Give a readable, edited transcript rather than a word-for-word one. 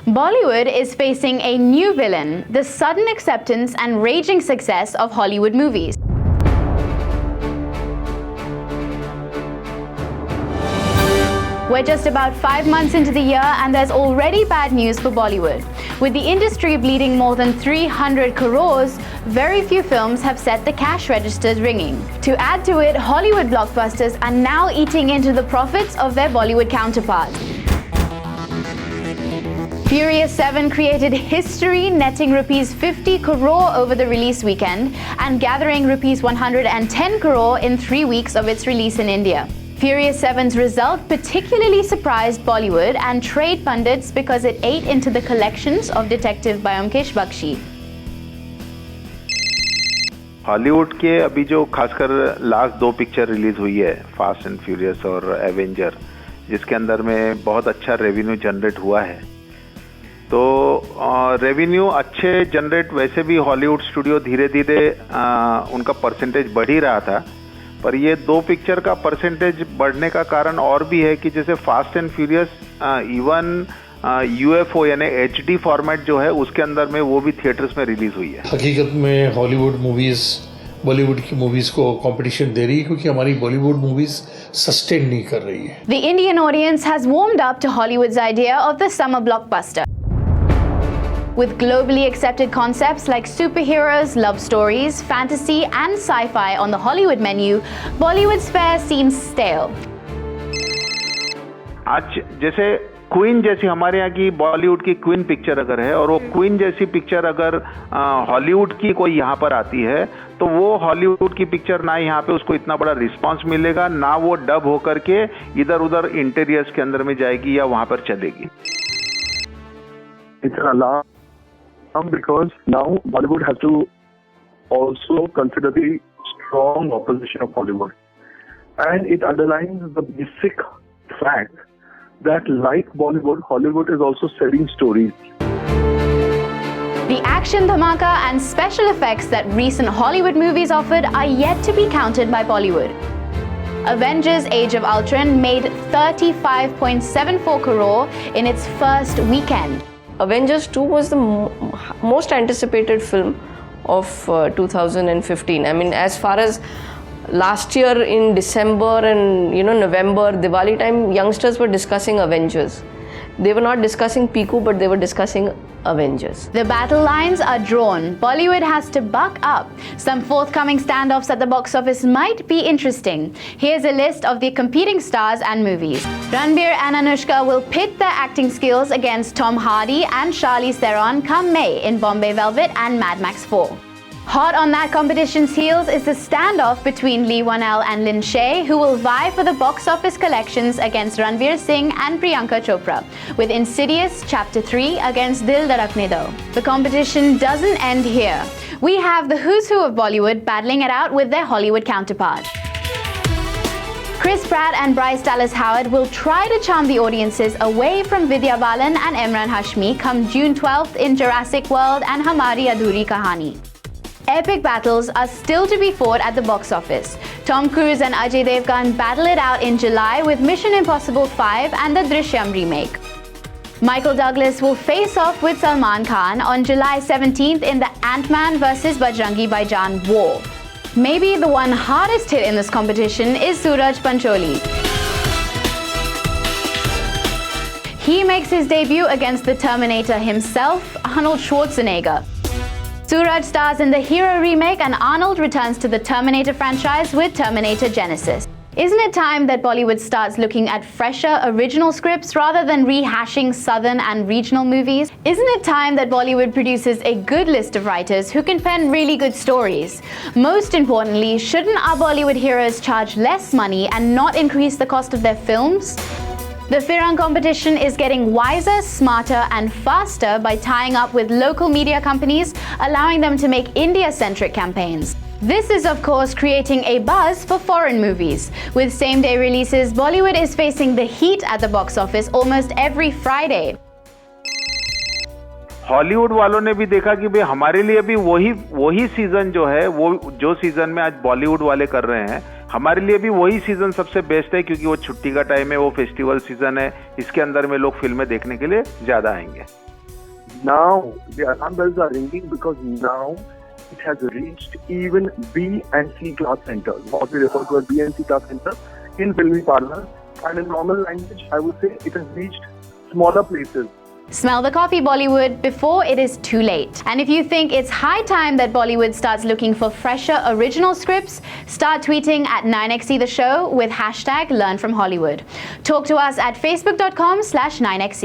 Bollywood is facing a new villain, the sudden acceptance and raging success of Hollywood movies. We're just about 5 months into the year and there's already bad news for Bollywood. With the industry bleeding more than 300 crores, very few films have set the cash registers ringing. To add to it, Hollywood blockbusters are now eating into the profits of their Bollywood counterparts. Furious 7 created history, netting rupees 50 crore over the release weekend and gathering rupees 110 crore in 3 weeks of its release in India. Furious 7's result particularly surprised Bollywood and trade pundits because it ate into the collections of Detective Byomkesh Bakshi. Hollywood के अभी जो खासकर last 2 picture release हुई है, fast and furious और Avenger, जिसके अंदर में बहुत अच्छा रेवेन्यू जनरेट हुआ है। तो रेवेन्यू अच्छे जनरेट वैसे भी हॉलीवुड स्टूडियो धीरे धीरे उनका परसेंटेज बढ़ ही रहा था, पर ये 2 पिक्चर का परसेंटेज बढ़ने का कारण और भी है कि जैसे fast and furious even UFO यानी एचडी फॉर्मेट जो है उसके अंदर में वो भी थिएटर्स में रिलीज हुई है। हकीकत में हॉलीवुड मूवीज बॉलीवुड की मूवीज को कंपटीशन दे रही है क्योंकि हमारी बॉलीवुड मूवीज सस्टेन नहीं कर रही है। The Indian audience has warmed up to Hollywood's idea of the summer blockbuster. With globally accepted concepts like superheroes, love stories, fantasy and sci-fi on the Hollywood menu, Bollywood's fare seems stale. आज जैसे queen जैसी हमारे यहाँ की बॉलीवुड की queen picture अगर है और वो क्वीन जैसी पिक्चर अगर हॉलीवुड की कोई यहाँ पर आती है तो वो हॉलीवुड की पिक्चर ना यहाँ पे उसको इतना बड़ा रिस्पांस मिलेगा, ना वो डब होकर के इधर उधर इंटीरियर्स के अंदर में जाएगी या वहाँ पर चलेगी। It's an alarm because now Bollywood has to also consider the strong opposition of Hollywood, and it underlines the basic fact that like Bollywood, Hollywood is also selling stories. The action dhamaka and special effects that recent Hollywood movies offered are yet to be countered by Bollywood. Avengers Age of Ultron made 35.74 crore in its first weekend. Avengers 2 was the most anticipated film of 2015. I mean, as far as last year in December and November, Diwali time, youngsters were discussing Avengers. They were not discussing Piku, but they were discussing Avengers. The battle lines are drawn. Bollywood has to buck up. Some forthcoming standoffs at the box office might be interesting. Here's a list of the competing stars and movies. Ranbir and Anushka will pit their acting skills against Tom Hardy and Charlize Theron come May in Bombay Velvet and Mad Max 4. Hot on that competition's heels is the standoff between Lee Whannell and Lin Shaye, who will vie for the box office collections against Ranveer Singh and Priyanka Chopra, with Insidious Chapter 3 against Dil Dhadakne Do. The competition doesn't end here. We have the who's who of Bollywood battling it out with their Hollywood counterparts. Chris Pratt and Bryce Dallas Howard will try to charm the audiences away from Vidya Balan and Emran Hashmi come June 12th in Jurassic World and Hamari Adhuri Kahani. Epic battles are still to be fought at the box office. Tom Cruise and Ajay Devgan battle it out in July with Mission Impossible 5 and the Drishyam remake. Michael Douglas will face off with Salman Khan on July 17th in the Ant-Man vs. Bajrangi Bhaijaan war. Maybe the one hardest hit in this competition is Suraj Pancholi. He makes his debut against the Terminator himself, Arnold Schwarzenegger. Suraj stars in the Hero remake and Arnold returns to the Terminator franchise with Terminator Genesis. Isn't it time that Bollywood starts looking at fresher original scripts rather than rehashing southern and regional movies? Isn't it time that Bollywood produces a good list of writers who can pen really good stories? Most importantly, shouldn't our Bollywood heroes charge less money and not increase the cost of their films? The Firang competition is getting wiser, smarter and faster by tying up with local media companies, allowing them to make India-centric campaigns. This is of course creating a buzz for foreign movies. With same-day releases, Bollywood is facing the heat at the box office almost every Friday. Hollywood वालों ने भी देखा कि भाई हमारे लिए भी वही सीजन जो है, वो जो सीजन में आज बॉलीवुड वाले कर रहे हैं, हमारे लिए भी वही सीजन सबसे बेस्ट है क्योंकि वो छुट्टी का टाइम है, वो फेस्टिवल सीजन है, इसके अंदर में लोग फिल्में देखने के लिए ज्यादा आएंगे। Now the alarm bells are ringing because now it has reached even B and C class centers, what we refer to as B and C class centers in filmy parlors. And in normal language, I would say it has reached smaller places. Smell the coffee, Bollywood, before it is too late. And if you think it's high time that Bollywood starts looking for fresher original scripts, start tweeting at 9XE The Show with hashtag LearnFromHollywood. Talk to us at facebook.com/9XE.